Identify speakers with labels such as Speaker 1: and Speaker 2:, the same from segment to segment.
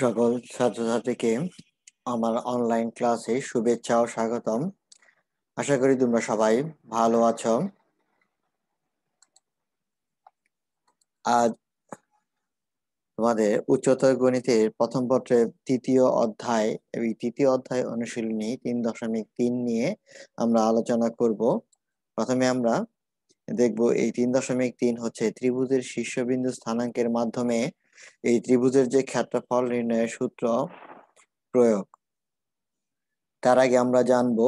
Speaker 1: সকল ছাত্রছাত্রীকে আমার অনলাইন ক্লাসে শুভেচ্ছা ও স্বাগতম। আশা করি তোমরা সবাই ভালো আছো। আজ তোমাদের উচ্চতর গণিতের প্রথম পত্রের তৃতীয় অধ্যায় এবং তৃতীয় অধ্যায় অনুশীলনী 3.3 নিয়ে আমরা আলোচনা করব। প্রথমে আমরা দেখব এই 3.3 হচ্ছে ত্রিভুজের শীর্ষবিন্দু স্থানাঙ্কের মাধ্যমে এই ত্রিভুজের যে ক্ষেত্রফল নির্ণয়ের সূত্র প্রয়োগ। তার আগে আমরা জানবো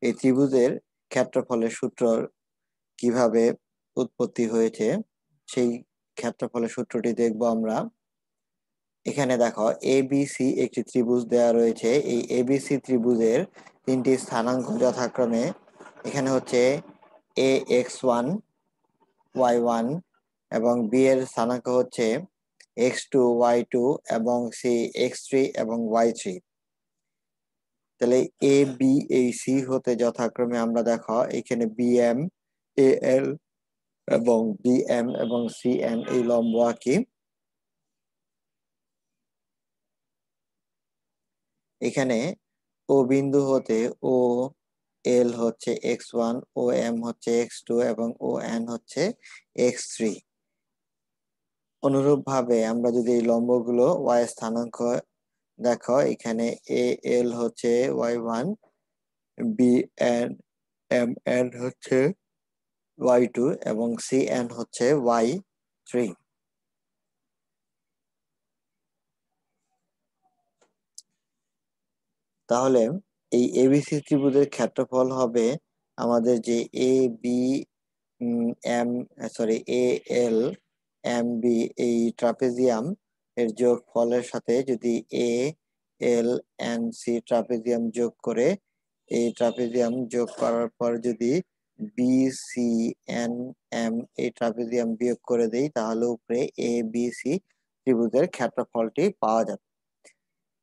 Speaker 1: এই ত্রিভুজের ক্ষেত্রফলের সূত্র কিভাবে উৎপত্তি হয়েছে। সেই ক্ষেত্রফলের সূত্রটি দেখব আমরা। এখানে দেখো এবিসি একটি ত্রিভুজ দেওয়া রয়েছে। এই এবিসি ত্রিভুজের তিনটি স্থানাঙ্ক যথাক্রমে এখানে হচ্ছে ax1 y1 এবং বি এর স্থানাঙ্ক হচ্ছে x2 y2 এবং সি x3 এবং y3। তাহলে এ বি এই সি হতে যথাক্রমে আমরা দেখো এখানে বিএম এ এল এবং বিএম এবং সিএন এই লম্ব আঁকি। এখানে ও বিন্দু হতে ও এল হচ্ছে x1, ও এম হচ্ছে x2 এবং ও এন হচ্ছে x3। অনুরূপ ভাবে আমরা যদি এই লম্বগুলো y স্থানাঙ্ক দেখো, এখানে এ এল হচ্ছে y1, B N M N হচ্ছে y2 এবং cn হচ্ছে y3। তাহলে এই এবিসি ত্রিভুজের ক্ষেত্রফল হবে আমাদের যে A B M sorry A L M B এই ট্রাপিজিয়াম এর যোগফলের সাথে যদি A L N C trapezium যোগ করে, এই ট্রাপিজিয়াম যোগ করার পর যদি বি সি এন এম এই ট্রাপিজিয়াম বিয়োগ করে দেই, তাহলে উপরে এ বি সি ত্রিভুজের ক্ষেত্রফলটি পাওয়া যাবে।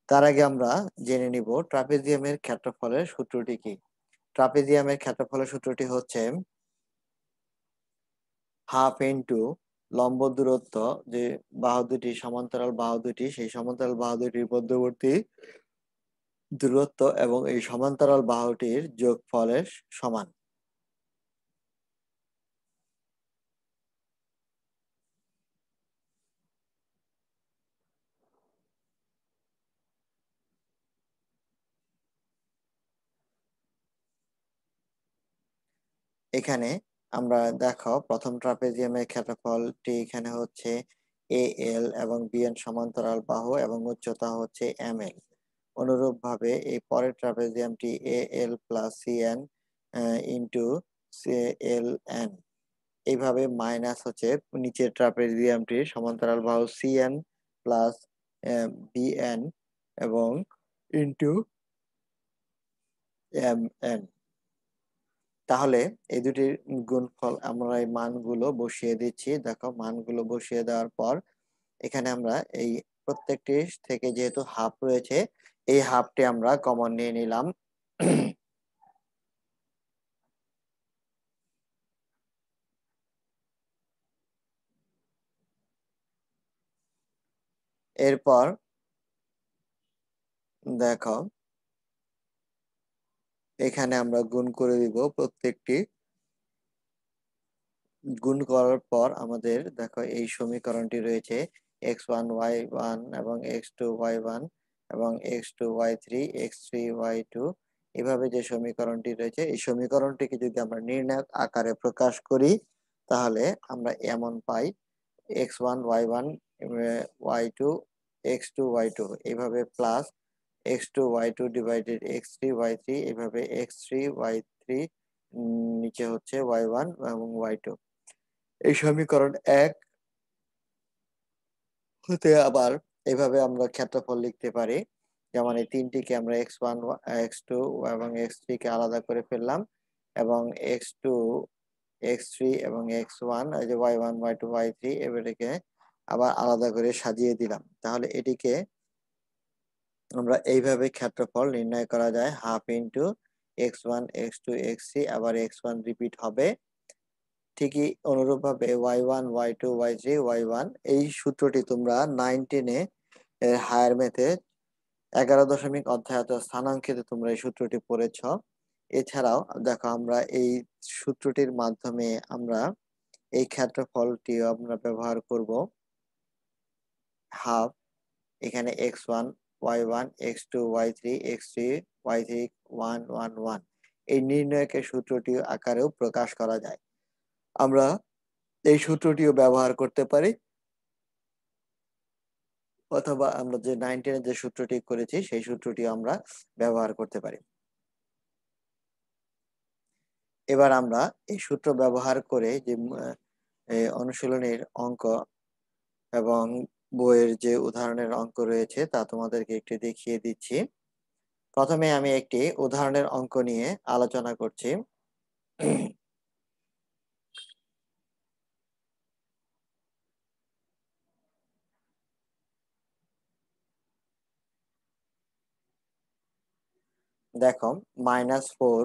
Speaker 1: তার আগে আমরা জেনে নিব ট্রাপিজিয়ামের ক্ষেত্রফলের সূত্রটি কি। ট্রাপিজিয়ামের ক্ষেত্রফলের সূত্রটি হচ্ছে হাফ ইন্টু লম্ব দূরত্ব, যে বাহু দুটি সমান্তরাল বাহু দুটি, সেই সমান্তরাল বাহু দুটির মধ্যবর্তী দূরত্ব এবং এই সমান্তরাল বাহুটির যোগফলের সমান। এখানে আমরা দেখো প্রথম ট্রাপিজিয়ামের ক্ষেত্রফলটি এখানে হচ্ছে এ এল এবং বি এন সমান্তরাল বাহু এবং উচ্চতা হচ্ছে এম এল। অনুরূপ ভাবে এই পরের ট্রাপিজিয়ামটি A L plus C N into L N, এইভাবে মাইনাস হচ্ছে নিচের ট্রাপিজিয়ামটির সমান্তরাল বাহু C N plus B N এবং ইন্টু এম এন। তাহলে এই দুটির গুণফল আমরা এই মানগুলো বসিয়ে দিচ্ছি। দেখো মানগুলো বসিয়ে দেওয়ার পর এখানে আমরা এই প্রত্যেকটি থেকে যেহেতু হাফ রয়েছে, এই হাফটি আমরা কমন নিয়ে নিলাম। এরপর দেখো এখানে আমরা গুণ করে দিব প্রত্যেকটি। গুণ করার পর আমাদের দেখো এই সমীকরণটি রয়েছে x1 y1 এবং x2 y1 এবং x2 y3 x3 y2। এভাবে যে সমীকরণটি রয়েছে, এই সমীকরণটিকে যদি আমরা নির্ণায়ক আকারে প্রকাশ করি, তাহলে আমরা এমন পাই x1 y1 y2 x2 y2 এইভাবে plus x2 y2 divided x3 y3 এইভাবে x3 y3 নিচে হচ্ছে y1 এবং y2। এই সমীকরণ 1 হতে আবার এভাবে আমরা ক্ষেত্রফল লিখতে পারি। যেমন এই তিনটিকে আমরা x1 x2 এবং x3 কে আলাদা করে ফেললাম এবং x2 x3 এবং x1 এই যে y1 y2 y3 এবারেকে আবার আলাদা করে সাজিয়ে দিলাম। তাহলে এটিকে আমরা এইভাবে ক্ষেত্রফল নির্ণয় করা যায়, half into x1 x2 x3 আবার x1 রিপিট হবে। ঠিকই অনুরূপভাবে y1 y2 y3 y1 এই সূত্রটি তোমরা 9 10-এ এর হায়ার ম্যাথে 11 দশমিক অধ্যায় অর্থাৎ স্থানাঙ্কিতে তোমরা এই সূত্রটি পড়েছ। এছাড়াও দেখো আমরা এই সূত্রটির মাধ্যমে আমরা এই ক্ষেত্রফলটি আমরা ব্যবহার করব হাফ, এখানে x1 y1 x2 y3 x3 y3 1 1 1 এই নির্ণয়কের সূত্রটি আকারেও প্রকাশ করা যায়। আমরা এই সূত্রটিও ব্যবহার করতে পারি, অথবা আমরা যে 9 যে সূত্রটি করেছি সেই সূত্রটি আমরা ব্যবহার করতে পারি। এবার আমরা এই সূত্র ব্যবহার করে যে অনুশীলনের অঙ্ক এবং বইয়ের যে উদাহরণের অঙ্ক রয়েছে তা তোমাদেরকে একটু দেখিয়ে দিচ্ছি। প্রথমে আমি একটি উদাহরণের অঙ্ক নিয়ে আলোচনা করছি। দেখো -4,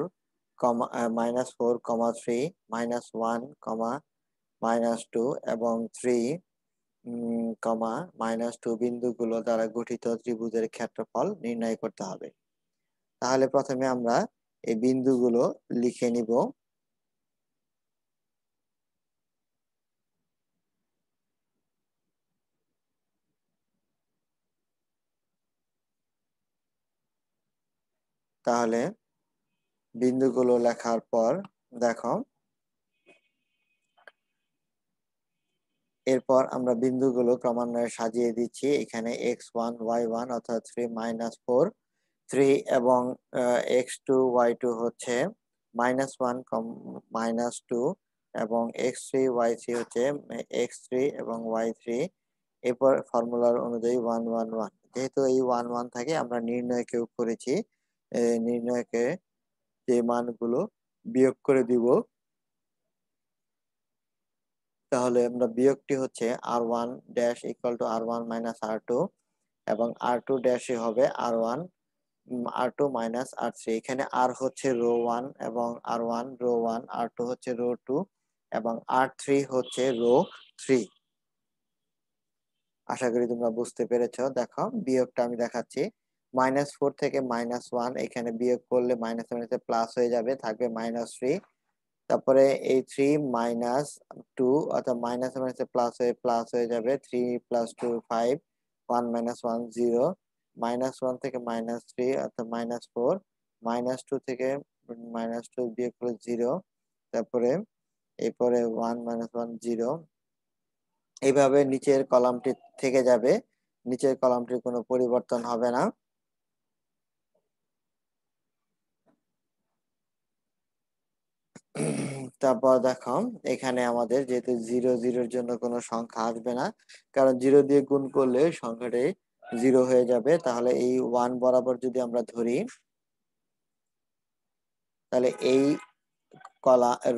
Speaker 1: -4, -3, -1, -2 এবং 3, -2 বিন্দুগুলো দ্বারা গঠিত ত্রিভুজের ক্ষেত্রফল নির্ণয় করতে হবে। তাহলে প্রথমে আমরা এই বিন্দুগুলো লিখে নিব। তাহলে বিন্দুগুলো লেখার পর দেখো এরপর আমরা বিন্দুগুলো ক্রমান্বয়ে সাজিয়ে দিচ্ছি। এখানে x1 y1 অর্থাৎ 3 -4, 3 এবং x2 y2 হচ্ছে -1 -2 এবং x3 y3 হচ্ছে x3 এবং y3। এরপর ফর্মুলার অনুযায়ী 1 1 1, যেহেতু এই 1 1 থাকে আমরা নির্ণয়কেও করেছি, নির্ণয়কে যে মানগুলো বিয়োগ করে দিব। তাহলে আমরা বিয়োগটি হচ্ছে r1 dash equal to r1 minus r2 এবং r2 ড্যাশে হবে r1 r2 মাইনাস r3। এখানে r হচ্ছে রো 1 এবং r1 রো 1, r2 হচ্ছে রো 2 এবং r3 হচ্ছে রো 3। আশা করি তোমরা বুঝতে পেরেছো। দেখো বিয়োগটা আমি দেখাচ্ছি। -4 থেকে -1 এখানে বিয়োগ করলে মাইনাস মাইনাসে প্লাস হয়ে যাবে, থাকবে -3। তারপরে এই 3 -2 অর্থাৎ মাইনাস মাইনাসে প্লাস হয়ে যাবে, 3 + 2 5, 1 - 1 0, -1 থেকে -3 অর্থাৎ -4, -2 থেকে -2 বিয়োগ করলে 0, তারপরে এরপরে 1 - 1 0। এইভাবে নিচের কলামটি থেকে যাবে, নিচের কলামটির কোনো পরিবর্তন হবে না। তারপর দেখো এখানে আমাদের যেহেতু 0 0-এর জন্য কোনো সংখ্যা আসবে না, কারণ 0 দিয়ে গুণ করলে সংখ্যাটি 0 হয়ে যাবে। তাহলে এই 1 বরাবর যদি আমরা ধরি, তাহলে এই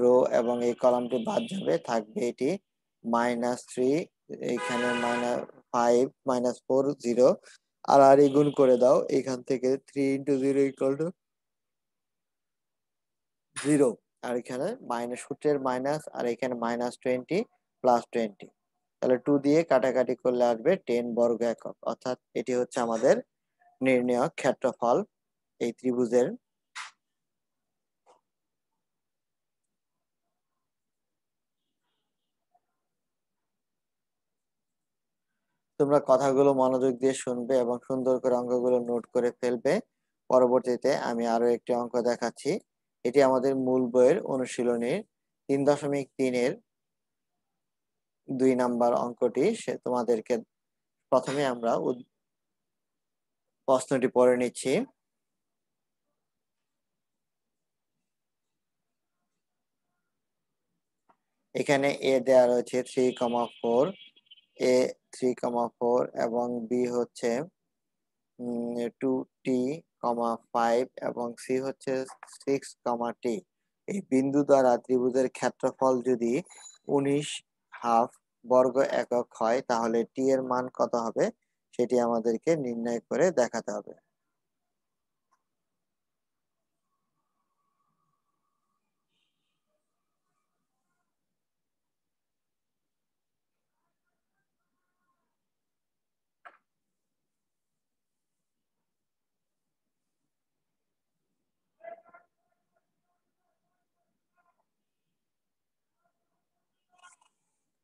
Speaker 1: রো এবং এই কলামটি বাদ যাবে, থাকবে এটি -3, এখানে -5 -4 0। আর গুণ করে দাও, এখান থেকে 3 × 0 = 0। আর এখানে মাইনাস, সূত্রের মাইনাস, আর এখানে -20 + 20, তাহলে 2 দিয়ে কাটাকাটি করলে আসবে 10 বর্গ একক। অর্থাৎ এটি হচ্ছে আমাদের নির্ণেয় ক্ষেত্রফল এই ত্রিভুজের। তোমরা কথাগুলো মনোযোগ দিয়ে শুনবে এবং সুন্দর করে অঙ্কগুলো নোট করে ফেলবে। পরবর্তীতে আমি আরো একটি অঙ্ক দেখাচ্ছি। এটি আমাদের মূল বইয়ের অনুশীলনীর 3.3-এর 2 নাম্বার অঙ্কটি। সে তোমাদেরকে প্রথমে আমরা প্রশ্নটি পড়ে নিচ্ছি। এখানে এ দেওয়া রয়েছে 3,4, এ 3,4 এবং বি হচ্ছে 2t, 5 এবং সি হচ্ছে 6, t। এই বিন্দু দ্বারা ত্রিভুজের ক্ষেত্রফল যদি 19 বর্গ একক হয়, তাহলে টি এর মান কত হবে সেটি আমাদেরকে নির্ণয় করে দেখাতে হবে।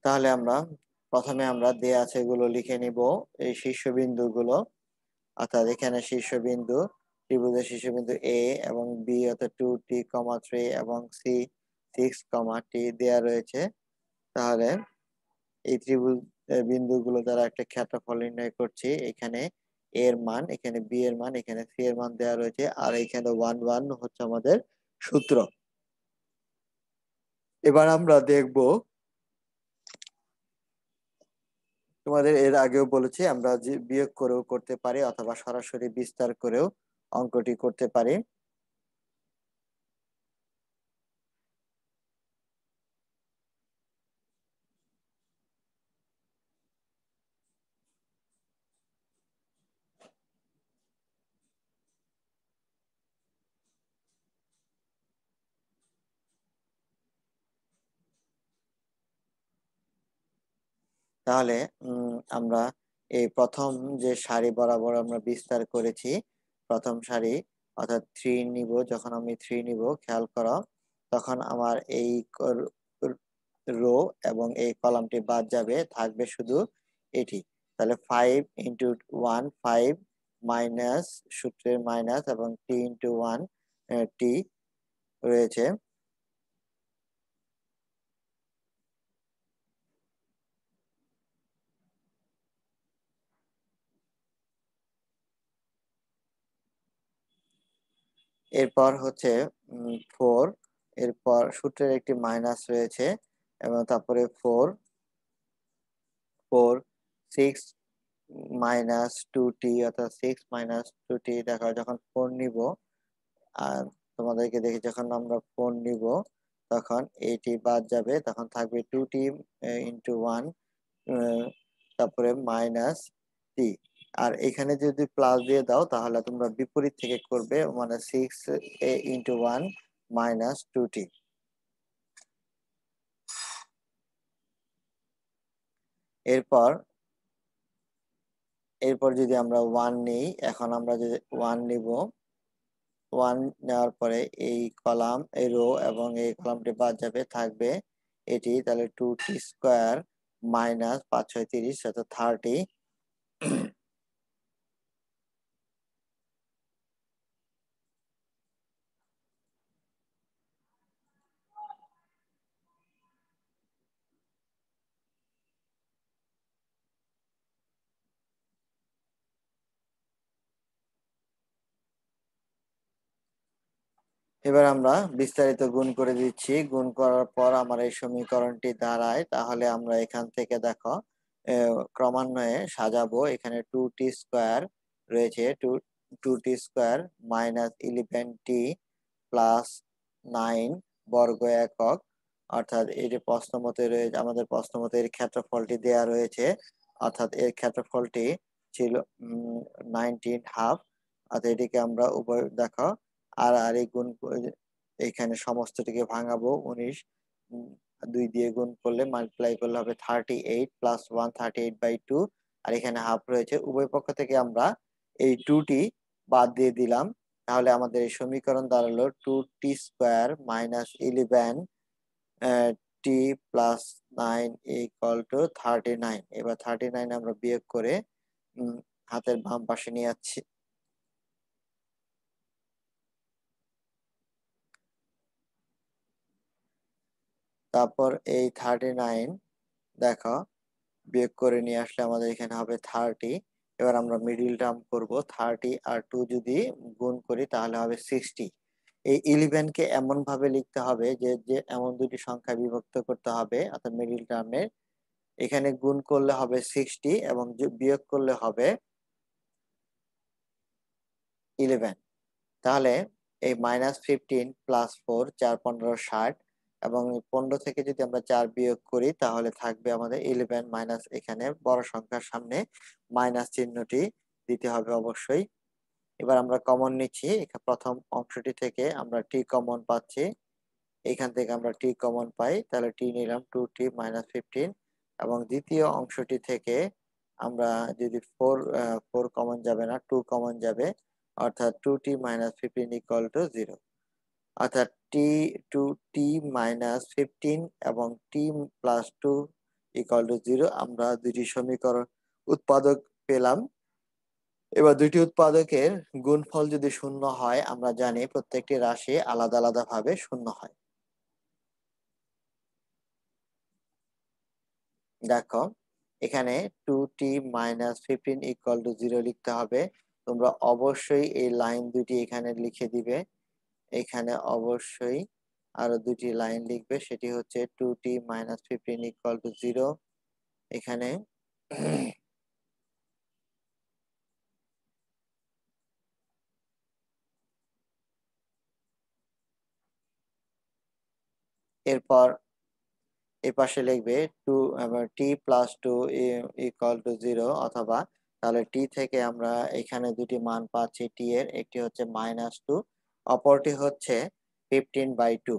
Speaker 1: তাহলে আমরা প্রথমে আমরা দেয়া আছে এগুলো লিখে নিব, এই শীর্ষবিন্দুগুলো, অর্থাৎ এখানে শীর্ষবিন্দু, ত্রিভুজের শীর্ষবিন্দু এ এবং বি অর্থাৎ 2t, 3 এবং সি 6, দেয়া রয়েছে। তাহলে এই ত্রিভুজ বিন্দুগুলো দ্বারা একটা ক্ষেত্রফল নির্ণয় করছি। এখানে এর মান, এখানে বি এর মান, এখানে সি এর মান দেওয়া রয়েছে, আর এখানে 1 1 হচ্ছে আমাদের সূত্র। এবার আমরা দেখব, তোমাদের এর আগেও বলেছি আমরা যে বিয়োগ করেও করতে পারি অথবা সরাসরি বিস্তার করেও অঙ্কটি করতে পারি। তাহলে আমরা এই প্রথম যে সারি বরাবর আমরা বিস্তার করেছি, প্রথম সারি অর্থাৎ 3 নিব, যখন আমি 3 নিব খেয়াল করো, তখন আমার এই রো এবং এই কলামটি বাদ যাবে, থাকবে শুধু এটি। তাহলে 5 × 1 5 মাইনাস, সূত্রের মাইনাস, এবং t × 1 টি রয়েছে। এরপর হচ্ছে 4, এরপর সূত্রের একটি মাইনাস রয়েছে, এবং তারপরে 6 -2t, অর্থাৎ 6 - 2t। দেখো যখন 4 নিব, আর তোমাদেরকে দেখি যখন আমরা 4 নিব তখন এইটি বাদ যাবে, তখন থাকবে 2t × 1, তারপরে -t। আর এখানে যদি প্লাস দিয়ে দাও তাহলে তোমরা বিপরীত থেকে করবে, মানে 6 × 1 -2t। এরপর এরপর যদি আমরা 1 নেই, এখন আমরা যদি 1 নিব, 1 নেওয়ার পরে এই কলাম, এই রো এবং এই কলামটি বাদ যাবে, থাকবে এটি। তাহলে 2t² মাইনাস 5 6 30, অর্থাৎ 30। এবার আমরা বিস্তারিত গুণ করে দিচ্ছি। গুণ করার পর আমার এই সমীকরণটি দাঁড়ায়, তাহলে আমরা এখান থেকে দেখো ক্রমান্বয়ে সাজাবো। এখানে 2t² রয়েছে, 2t² -11t +9 বর্গ একক, অর্থাৎ এটি প্রশ্ন মতে রয়েছে, আমাদের প্রশ্ন মতে এর ক্ষেত্রফলটি দেয়া রয়েছে, অর্থাৎ এর ক্ষেত্রফলটি ছিল 19½ অর্থাৎ এটিকে আমরা উভয় দেখো আর আর এই গুণ এখানে সমস্তটিকে ভাঙাবো। 19 2 দিয়ে গুণ করলে, মাল্টিপ্লাই করলে হবে 38 + 1 38/2, আর এখানে হাফ রয়েছে। উভয় পক্ষ থেকে আমরা এই 2টি বাদ দিয়ে দিলাম, তাহলে আমাদের এই সমীকরণ দাঁড়ালো 2t² -11 t +9 = 39। এবার 39 আমরা বিয়োগ করে হাতের বাম পাশে নিয়ে যাচ্ছি। তারপর এই 39 দেখো বিয়োগ করে নিয়ে আসলে আমাদের এখানে হবে 30। এবার আমরা মিডিল টার্ম করব, 30 আর 2 যদি গুণ করি তাহলে হবে 60। এই 11 কে এমন ভাবে লিখতে হবে যে যে এমন দুটি সংখ্যা বিভক্ত করতে হবে, অর্থাৎ মিডিল টার্মে এখানে গুণ করলে হবে 60 এবং বিয়োগ করলে হবে 11। তাহলে এই -15 + 4 4 15 60, এবং 15 থেকে যদি আমরা 4 বিয়োগ করি তাহলে থাকবে আমাদের 11 মাইনাস, এখানে বড় সংখ্যার সামনে মাইনাস চিহ্নটি দিতে হবে অবশ্যই। এবার আমরা কমন নিচ্ছি, প্রথম অংশটি থেকে আমরা টি কমন পাচ্ছি, এখান থেকে আমরা টি কমন পাই, তাহলে টি নিলাম 2t -15, এবং দ্বিতীয় অংশটি থেকে আমরা যদি 4 কমন যাবে না, 2 কমন যাবে, অর্থাৎ 2t -15 = 0। অর্থাৎ টি 2t -15 এবং t + 2 ইকুয়াল টু 0, আমরা দুইটি সমীকরণ উৎপাদক পেলাম। এবার দুইটি উৎপাদকের গুণফল যদি শূন্য হয়, আমরা জানি প্রত্যেকটি রাশি আলাদা আলাদা ভাবে শূন্য হয়। দেখো এখানে 2t - 15 ইকুয়াল টু 0 লিখতে হবে। তোমরা অবশ্যই এই লাইন দুটি এখানে লিখে দিবে। এখানে অবশ্যই আরো দুটি লাইন লিখবে, সেটি হচ্ছে 2t - 15 ইকুয়াল টু 0। এখানে এরপর এই পাশে লিখবে 2 t+2 ইকুয়াল টু 0, অথবা তাহলে টি থেকে আমরা এখানে দুটি মান পাচ্ছি। টি এর একটি হচ্ছে -2, অপরটি হচ্ছে 15/2,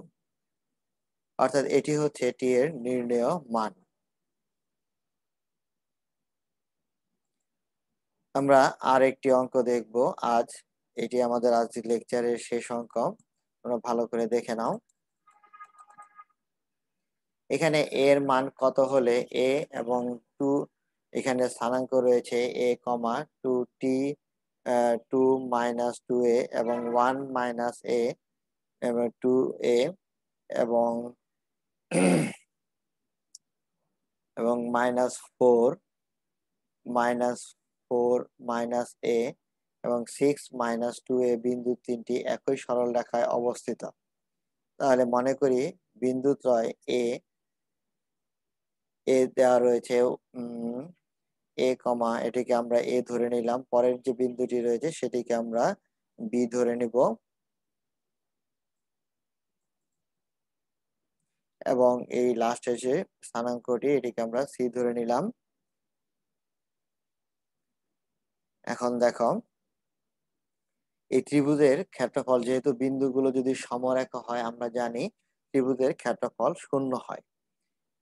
Speaker 1: অর্থাৎ এটি হচ্ছে টি এর নির্ণেয় মান। আমরা আর একটি অঙ্ক দেখব আজ। এটি আমাদের আজকের লেকচারের শেষ অঙ্ক। তোমরা ভালো করে দেখে নাও। এখানে এ এর মান কত হলে এ এবং 2, এখানে স্থানাঙ্ক রয়েছে এ কমা 2t 2 - 2a এবং 1 - a এবং 2a এবং এবং -4 -a এবং 6 - 2a বিন্দু তিনটি একই সরল রেখায় অবস্থিত। তাহলে মনে করি বিন্দুত্রয় এ দেওয়া রয়েছে এ কমা, এটিকে আমরা এ ধরে নিলাম। পরের যে বিন্দুটি রয়েছে সেটিকে আমরা বি ধরে নিব এবং এই লাস্টে যে স্থানাঙ্কটি এটিকে আমরা সি ধরে নিলাম। এখন দেখো এই ত্রিভুজের ক্ষেত্রফল, যেহেতু বিন্দুগুলো যদি সমরেখা হয়, আমরা জানি ত্রিভুজের ক্ষেত্রফল শূন্য হয়।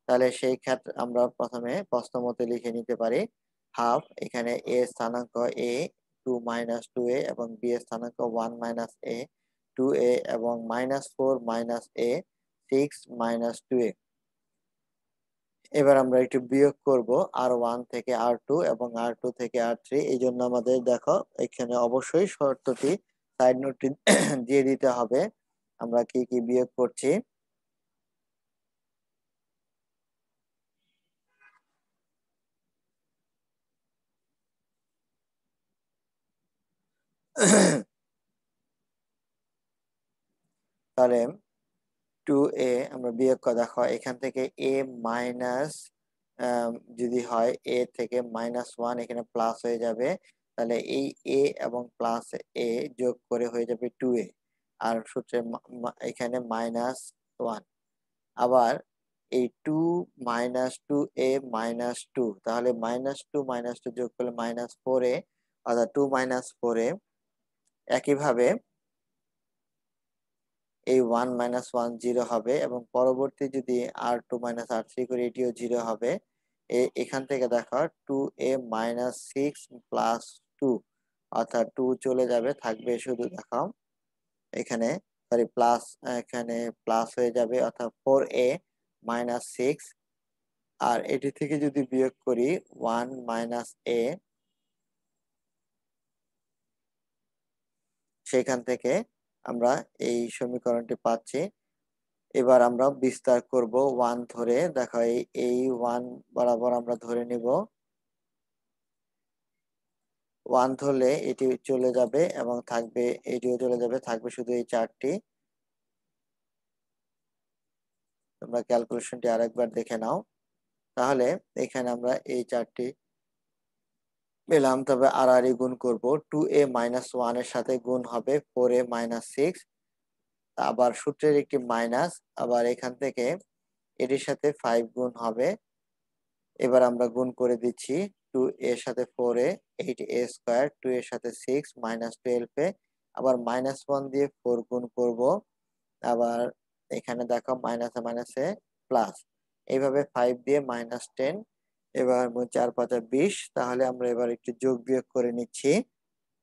Speaker 1: তাহলে সেই ক্ষেত্রে আমরা প্রথমে প্রশ্ন মতে লিখে নিতে পারি হাফ, এখানে এ স্থানাঙ্ক এ 2 - 2a এবং বি এর স্থানাঙ্ক 1 - a 2a এবং -4 - a 6 - 2a। এবার আমরা একটু বিয়োগ করব R1 থেকে R2 এবং R2 থেকে R3। এই জন্য আমাদের দেখো এখানে অবশ্যই শর্তটি সাইড নোটটি দিয়ে দিতে হবে। আমরা কি কি বিয়োগ করছি। তাহলে 2a আমরা বিয়োগ করে দেখো, এখান থেকে a মাইনাস যদি হয় a থেকে -1, এখানে প্লাস হয়ে যাবে। তাহলে এই a এবং প্লাস a যোগ করে হয়ে যাবে 2a, আর সূত্রে এখানে -1। আবার এই 2 - 2a -2, তাহলে -2 -2 যোগ করলে -4a, অর্থাৎ 2 - 4a। একইভাবে এই 1 - 1 0 হবে এবং পরবর্তী যদি R2 - R3 করি এটিও 0 হবে। এখান থেকে দেখো 2a -6 + 2, অর্থাৎ 2 চলে যাবে, থাকবে শুধু দেখো এখানে সরি প্লাস, এখানে প্লাস হয়ে যাবে, অর্থাৎ 4a -6। আর এটি থেকে যদি বিয়োগ করি 1 - a, সেখান থেকে আমরা এই সমীকরণটি পাচ্ছি। এবার আমরা বিস্তার করব 1 ধরে। দেখো এই 1 বরাবর আমরা ধরে নিব। 1 ধরলে এটি চলে যাবে এবং থাকবে, এটিও চলে যাবে, থাকবে শুধু এই চারটি। তোমরা ক্যালকুলেশনটি আরেকবার দেখে নাও। তাহলে এখানে আমরা এই চারটি পেলাম। তবে আর গুণ করব, 2a -1 এর সাথে গুণ হবে 4a -6, আবার সূত্রের একটি মাইনাস, আবার এখান থেকে এটির সাথে 5 গুণ হবে। এবার আমরা গুণ করে দিচ্ছি 2 এর সাথে 4a 8a², 2 এর সাথে 6 -12a, আবার -1 দিয়ে 4 গুণ করব। আবার এখানে দেখো মাইনাসে মাইনাসে প্লাস, এইভাবে 5 দিয়ে -10। এবার 4 5 20। তাহলে আমরা এবার একটু যোগ বিয়োগ করে নিচ্ছি।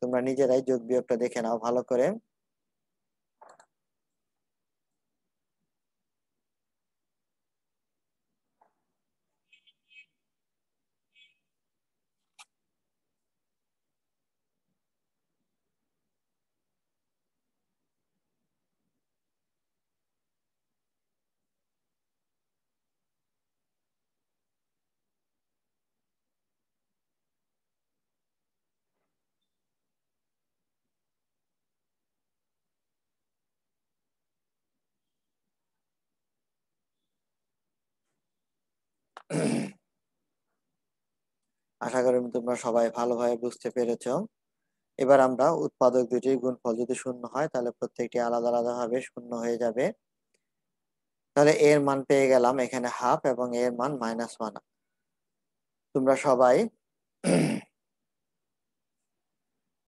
Speaker 1: তোমরা নিজেরাই যোগ বিয়োগটা দেখে নাও ভালো করে। আশা করি তোমরা সবাই ভালোভাবে বুঝতে পেরেছো। এবার আমরা উৎপাদক দুটির গুণফল যদি শূন্য হয় তাহলে প্রত্যেকটি আলাদা আলাদা ভাবে শূন্য হয়ে যাবে। তাহলে এর মান পেয়ে গেলাম এখানে হাফ এবং এর মান -1। তোমরা সবাই